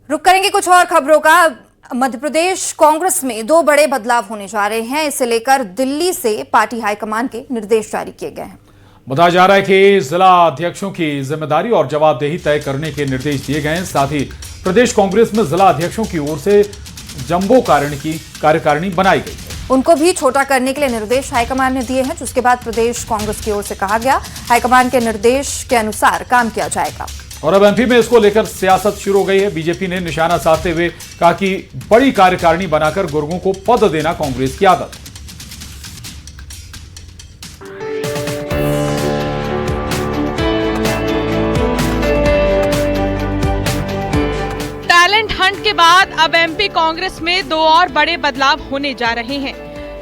रुक करेंगे कुछ और खबरों का। मध्य प्रदेश कांग्रेस में दो बड़े बदलाव होने जा रहे हैं। इसे लेकर दिल्ली से पार्टी हाईकमान के निर्देश जारी किए गए हैं। बताया जा रहा है कि जिला अध्यक्षों की जिम्मेदारी और जवाबदेही तय करने के निर्देश दिए गए हैं। साथ ही प्रदेश कांग्रेस में जिला अध्यक्षों की ओर से जंबो कार्यकारिणी बनाई गई है। उनको भी छोटा करने के लिए निर्देश हाईकमान ने दिए हैं, जिसके बाद प्रदेश कांग्रेस की ओर से कहा गया हाईकमान के निर्देश के अनुसार काम किया जाएगा। और अब एमपी में इसको लेकर सियासत शुरू हो गई है। बीजेपी ने निशाना साधते हुए कहा कि बड़ी कार्यकारिणी बनाकर गुर्गों को पद देना कांग्रेस की आदत है। टैलेंट हंट के बाद अब एमपी कांग्रेस में दो और बड़े बदलाव होने जा रहे हैं।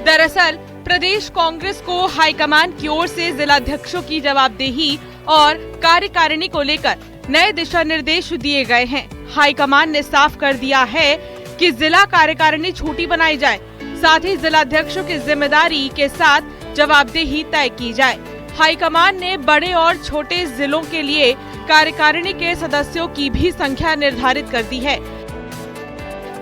दरअसल प्रदेश कांग्रेस को हाईकमान की ओर से जिलाध्यक्षों की जवाबदेही और कार्यकारिणी को लेकर नए दिशा निर्देश दिए गए हैं। हाईकमान ने साफ कर दिया है कि जिला कार्यकारिणी छोटी बनाई जाए, साथ ही जिलाध्यक्षों की जिम्मेदारी के साथ जवाबदेही तय की जाए। हाईकमान ने बड़े और छोटे जिलों के लिए कार्यकारिणी के सदस्यों की भी संख्या निर्धारित कर दी है,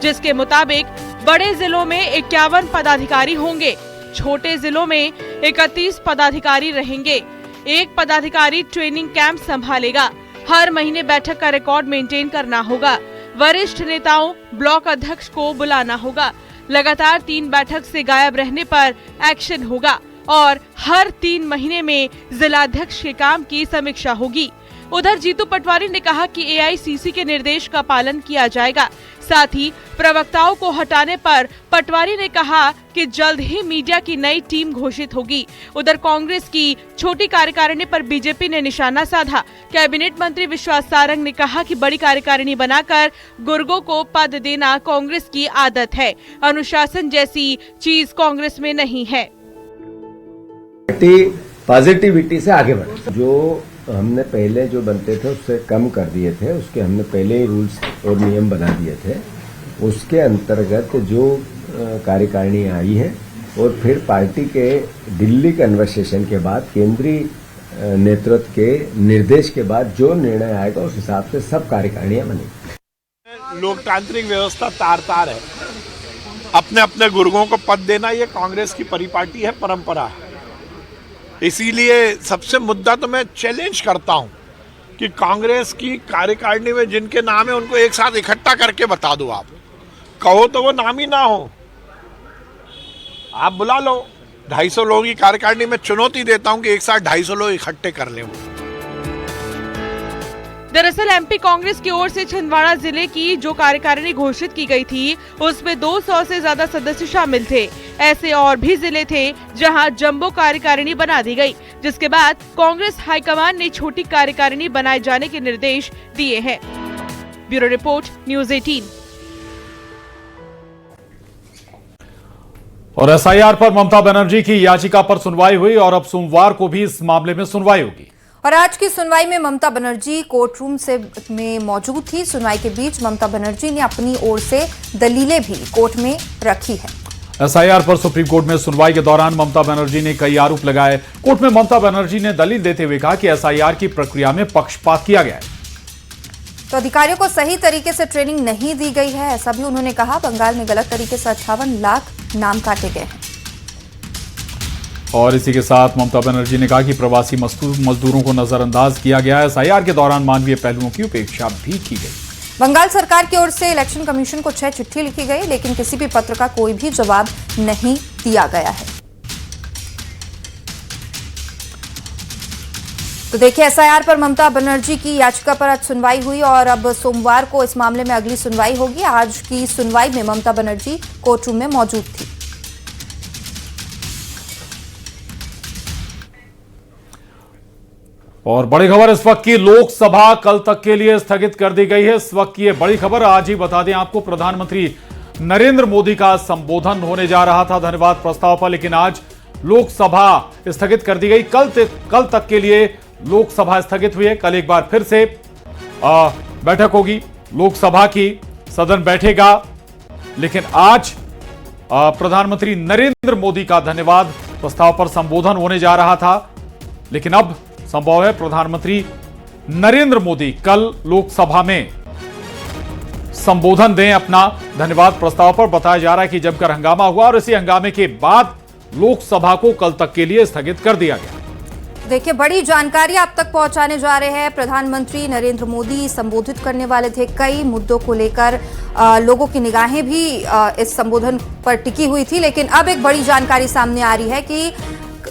जिसके मुताबिक बड़े जिलों में 51 पदाधिकारी होंगे, छोटे जिलों में 31 पदाधिकारी रहेंगे। एक पदाधिकारी ट्रेनिंग कैंप संभालेगा। हर महीने बैठक का रिकॉर्ड मेंटेन करना होगा। वरिष्ठ नेताओं, ब्लॉक अध्यक्ष को बुलाना होगा। लगातार 3 बैठक से गायब रहने पर एक्शन होगा और हर 3 महीने में जिलाध्यक्ष के काम की समीक्षा होगी। उधर जीतू पटवारी ने कहा कि एआईसीसी के निर्देश का पालन किया जाएगा। साथ ही प्रवक्ताओं को हटाने पर पटवारी ने कहा कि जल्द ही मीडिया की नई टीम घोषित होगी। उधर कांग्रेस की छोटी कार्यकारिणी पर बीजेपी ने निशाना साधा। कैबिनेट मंत्री विश्वास सारंग ने कहा कि बड़ी कार्यकारिणी बनाकर गुर्गों को पद देना कांग्रेस की आदत है। अनुशासन जैसी चीज कांग्रेस में नहीं है। पॉजिटिविटी से आगे बढ़े। जो हमने पहले जो बनते थे उससे कम कर दिए थे, उसके हमने पहले ही रूल्स और नियम बना दिए थे। उसके अंतर्गत जो कार्यकारिणी आई है और फिर पार्टी के दिल्ली कन्वर्सेशन के बाद केंद्रीय नेतृत्व के निर्देश के बाद जो निर्णय आएगा उस हिसाब से सब कार्यकारिणियां बनेंगी। लोकतांत्रिक व्यवस्था तार है। अपने अपने गुर्गों को पद देना ये कांग्रेस की परिपाटी है, परंपरा है। इसीलिए सबसे मुद्दा तो मैं चैलेंज करता हूं कि कांग्रेस की कार्यकारिणी में जिनके नाम है उनको एक साथ इकट्ठा करके बता दो। आप कहो तो वो नाम ही ना हो, आप बुला लो। 250 लोगों की कार्यकारिणी में चुनौती देता हूं कि एक साथ 250 लोग इकट्ठे कर लें। दरअसल एमपी कांग्रेस की ओर से छिंदवाड़ा जिले की जो कार्यकारिणी घोषित की गई थी उसमें 200 से ज्यादा सदस्य शामिल थे। ऐसे और भी जिले थे जहां जंबो कार्यकारिणी बना दी गई, जिसके बाद कांग्रेस हाईकमान ने छोटी कार्यकारिणी बनाए जाने के निर्देश दिए हैं। Bureau report, news 18। और एसआईआर पर ममता बनर्जी की याचिका पर सुनवाई हुई और अब सोमवार को भी इस मामले में सुनवाई होगी। और आज की सुनवाई में ममता बनर्जी कोर्ट रूम में मौजूद थी। सुनवाई के बीच ममता बनर्जी ने अपनी ओर से दलीलें भी कोर्ट में रखी है। एसआईआर पर सुप्रीम कोर्ट में सुनवाई के दौरान ममता बनर्जी ने कई आरोप लगाए। कोर्ट में ममता बनर्जी ने दलील देते हुए कहा कि एसआईआर की प्रक्रिया में पक्षपात किया गया है। तो अधिकारियों को सही तरीके से ट्रेनिंग नहीं दी गई है, ऐसा भी उन्होंने कहा। बंगाल में गलत तरीके से 58 लाख नाम काटे गए हैं। और इसी के साथ ममता बनर्जी ने कहा कि प्रवासी मजदूरों को नजरअंदाज किया गया है। एसआईआर के दौरान मानवीय पहलुओं की उपेक्षा भी की गई। बंगाल सरकार की ओर से इलेक्शन कमीशन को 6 चिट्ठी लिखी गई, लेकिन किसी भी पत्र का कोई भी जवाब नहीं दिया गया है। तो देखिए, एसआईआर पर ममता बनर्जी की याचिका पर आज सुनवाई हुई और अब सोमवार को इस मामले में अगली सुनवाई होगी। आज की सुनवाई में ममता बनर्जी कोर्ट रूम में मौजूद थी। और बड़ी खबर इस वक्त की, लोकसभा कल तक के लिए स्थगित कर दी गई है। इस वक्त की ये बड़ी खबर। आज ही बता दें आपको, प्रधानमंत्री नरेंद्र मोदी का संबोधन होने जा रहा था धन्यवाद प्रस्ताव पर, लेकिन आज लोकसभा स्थगित कर दी गई। कल तक के लिए लोकसभा स्थगित हुई है। कल एक बार फिर से बैठक होगी लोकसभा की, सदन बैठेगा, लेकिन आज प्रधानमंत्री नरेंद्र मोदी का धन्यवाद प्रस्ताव पर संबोधन होने जा रहा था, लेकिन अब संभव है प्रधानमंत्री नरेंद्र मोदी कल लोकसभा में संबोधन दें अपना धन्यवाद प्रस्ताव पर। बताया जा रहा है कि जमकर हंगामा हुआ और इसी हंगामे के बाद लोकसभा को कल तक के लिए स्थगित कर दिया गया। देखिए, बड़ी जानकारी आप तक पहुंचाने जा रहे हैं। प्रधानमंत्री नरेंद्र मोदी संबोधित करने वाले थे। कई मुद्दों को लेकर लोगों की निगाहें भी इस संबोधन पर टिकी हुई थी, लेकिन अब एक बड़ी जानकारी सामने आ रही है कि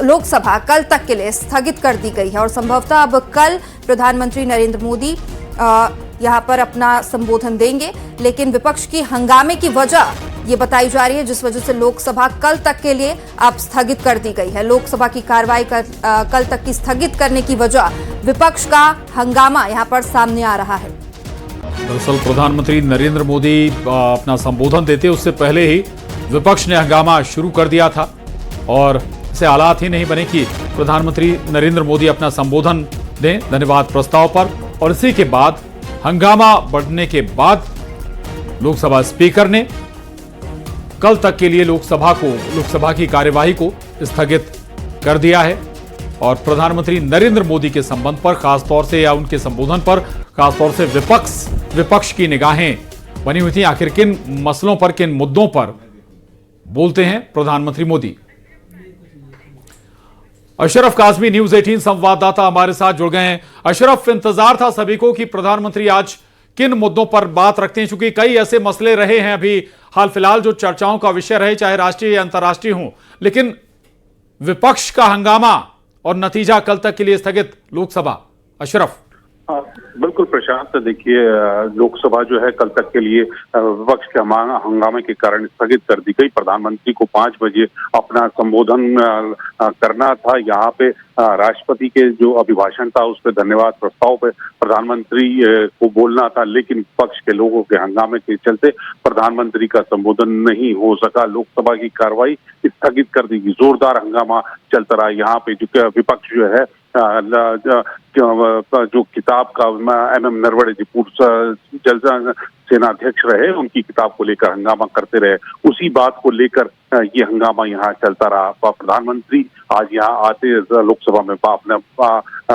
लोकसभा कल तक के लिए स्थगित कर दी गई है और संभवतः अब कल प्रधानमंत्री नरेंद्र मोदी यहां पर अपना संबोधन देंगे, लेकिन विपक्ष की हंगामे की वजह ये बताई जा रही है, जिस वजह से लोकसभा कल तक के लिए अब स्थगित कर दी गई है। लोकसभा की कार्रवाई कल तक की स्थगित करने की वजह विपक्ष का हंगामा यहां पर सामने आ रहा है। दरअसल प्रधानमंत्री नरेंद्र मोदी अपना संबोधन देते उससे पहले ही विपक्ष ने हंगामा शुरू कर दिया था और ऐसे हालात ही नहीं बने कि प्रधानमंत्री नरेंद्र मोदी अपना संबोधन दें धन्यवाद प्रस्ताव पर, और इसी के बाद हंगामा बढ़ने के बाद लोकसभा स्पीकर ने कल तक के लिए लोकसभा की कार्यवाही को स्थगित कर दिया है। और प्रधानमंत्री नरेंद्र मोदी के संबंध पर खासतौर से या उनके संबोधन पर खासतौर से विपक्ष की निगाहें बनी हुई थी। आखिर किन मसलों पर, किन मुद्दों पर बोलते हैं प्रधानमंत्री मोदी। अशरफ काज़मी, न्यूज़ 18 संवाददाता हमारे साथ जुड़ गए हैं। अशरफ, इंतजार था सभी को कि प्रधानमंत्री आज किन मुद्दों पर बात रखते हैं, क्योंकि कई ऐसे मसले रहे हैं अभी हाल फिलहाल जो चर्चाओं का विषय रहे, चाहे राष्ट्रीय या अंतर्राष्ट्रीय हो, लेकिन विपक्ष का हंगामा और नतीजा कल तक के लिए स्थगित लोकसभा। अशरफ। बिल्कुल प्रशांत, देखिए लोकसभा जो है कल तक के लिए विपक्ष के हंगामे के कारण स्थगित कर दी गई। प्रधानमंत्री को 5 बजे अपना संबोधन करना था। यहाँ पे राष्ट्रपति के जो अभिभाषण था उस पर धन्यवाद प्रस्ताव पे प्रधानमंत्री को बोलना था, लेकिन विपक्ष के लोगों के हंगामे के चलते प्रधानमंत्री का संबोधन नहीं हो सका। लोकसभा की कार्रवाई स्थगित कर दी गई। जोरदार हंगामा चलता रहा। यहाँ पे जो विपक्ष जो है जो किताब का MM नरवणे जी पूर्व जल सेनाध्यक्ष रहे, उनकी किताब को लेकर हंगामा करते रहे। उसी बात को लेकर ये हंगामा यहाँ चलता रहा। प्रधानमंत्री आज यहाँ आते लोकसभा में अपने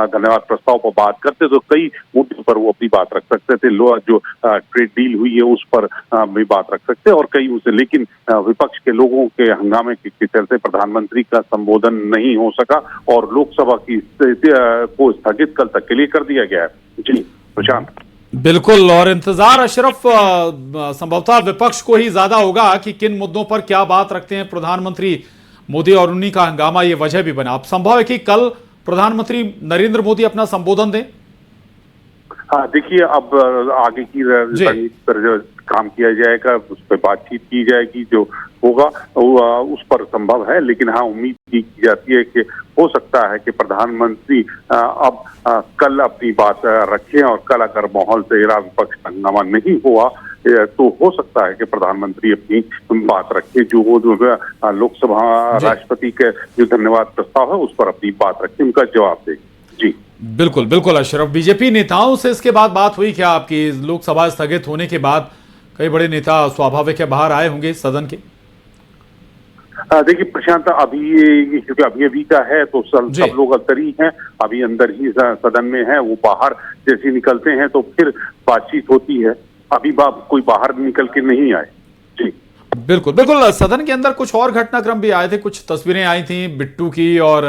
धन्यवाद प्रस्ताव पर बात करते तो कई मुद्दों पर वो अपनी बात रख सकते थे। जो ट्रेड डील हुई है उस पर भी बात रख सकते और कई उसे, लेकिन विपक्ष के लोगों के हंगामे के चलते प्रधानमंत्री का संबोधन नहीं हो सका और लोकसभा की को स्थगित कल तक के लिए कर दिया गया है। जी प्रशांत। बिल्कुल, और इंतजार अशरफ संभवतः विपक्ष को ही ज्यादा होगा कि किन मुद्दों पर क्या बात रखते हैं प्रधानमंत्री मोदी, और उन्हीं का हंगामा ये वजह भी बना। अब संभव है कि कल प्रधानमंत्री नरेंद्र मोदी अपना संबोधन दें। हाँ, देखिए अब आगे की रणनीति पर जो काम किया जाएगा उस पर बातचीत की जाएगी, जो होगा उस पर संभव है। लेकिन हाँ, उम्मीद की जाती है कि हो सकता है कि प्रधानमंत्री अब कल अपनी बात रखें और कल अगर माहौल से विपक्ष का हंगामा नहीं हुआ तो हो सकता है कि प्रधानमंत्री अपनी बात रखे, जो लोकसभा राष्ट्रपति के जो धन्यवाद प्रस्ताव है उस पर अपनी बात रखे, उनका जवाब दे। जी बिल्कुल बिल्कुल अशरफ। बीजेपी नेताओं से इसके बाद बात हुई क्या आपकी? लोकसभा स्थगित होने के बाद कई बड़े नेता स्वाभाविक है बाहर आए होंगे सदन के। देखिए प्रशांत, अभी क्योंकि अभी का है तो सब लोग अंदर ही हैं, अभी अंदर ही सदन में है। वो बाहर जैसे निकलते हैं तो फिर बातचीत होती है। अभी कोई बाहर निकल के नहीं आए। जी बिल्कुल बिल्कुल। सदन के अंदर कुछ और घटनाक्रम भी आए थे, कुछ तस्वीरें आई थी बिट्टू की और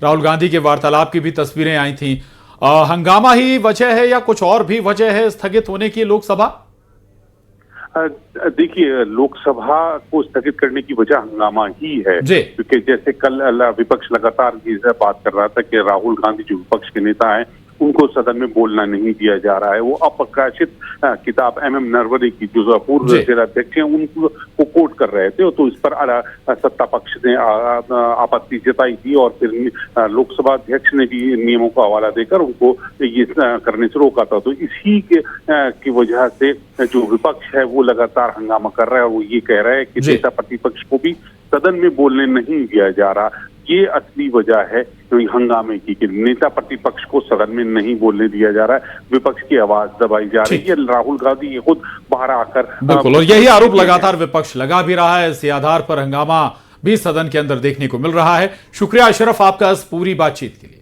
राहुल गांधी के वार्तालाप की भी तस्वीरें आई थी। हंगामा ही वजह है या कुछ और भी वजह है स्थगित होने की लोकसभा? देखिए, लोकसभा को स्थगित करने की वजह हंगामा ही है, क्योंकि जैसे कल विपक्ष लगातार ये बात कर रहा था कि राहुल गांधी जो विपक्ष के नेता हैं उनको सदन में बोलना नहीं दिया जा रहा है। वो अप्रकाशित किताब MM नरवणे की जो पूर्व सेनाध्यक्ष हैं उनको कोट कर रहे थे, तो इस पर सत्ता पक्ष ने आपत्ति जताई थी और फिर लोकसभा अध्यक्ष ने भी नियमों का हवाला देकर उनको ये करने से रोका था। तो इसी की वजह से जो विपक्ष है वो लगातार हंगामा कर रहा है और वो ये कह रहा है कि नेता प्रतिपक्ष को भी सदन में बोलने नहीं दिया जा रहा। ये असली वजह है हंगामे की कि नेता प्रतिपक्ष को सदन में नहीं बोलने दिया जा रहा है, विपक्ष की आवाज दबाई जा रही है। राहुल गांधी खुद बाहर आकर बिल्कुल, और यही आरोप लगातार विपक्ष लगा भी रहा है। इसी आधार पर हंगामा भी सदन के अंदर देखने को मिल रहा है। शुक्रिया अशरफ आपका इस पूरी बातचीत के लिए।